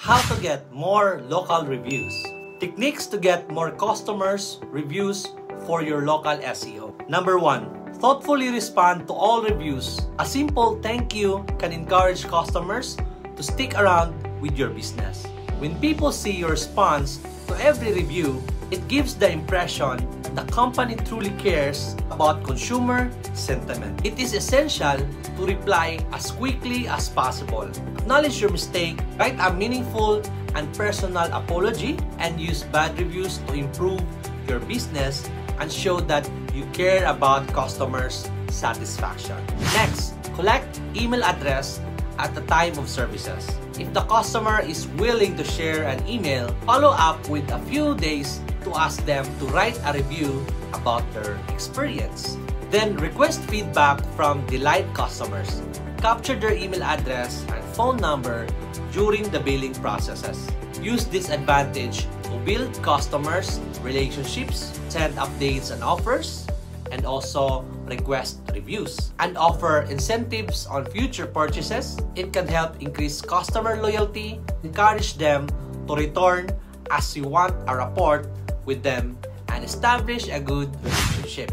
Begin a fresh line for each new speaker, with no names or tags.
How to get more local reviews. Techniques to get more customers' reviews for your local SEO. Number 1. Thoughtfully respond to all reviews. A simple thank you can encourage customers to stick around with your business. When people see your response to every review, it gives the impression the company truly cares about consumer sentiment. It is essential to reply as quickly as possible. Acknowledge your mistake, write a meaningful and personal apology, and use bad reviews to improve your business and show that you care about customers' satisfaction. Next, collect email address at the time of services. If the customer is willing to share an email, follow up with a few days to ask them to write a review about their experience. Then request feedback from delight customers. Capture their email address and phone number during the billing processes. Use this advantage to build customers' relationships, send updates and offers, and also request reviews, and offer incentives on future purchases. It can help increase customer loyalty, encourage them to return as you want a rapport with them, and establish a good relationship.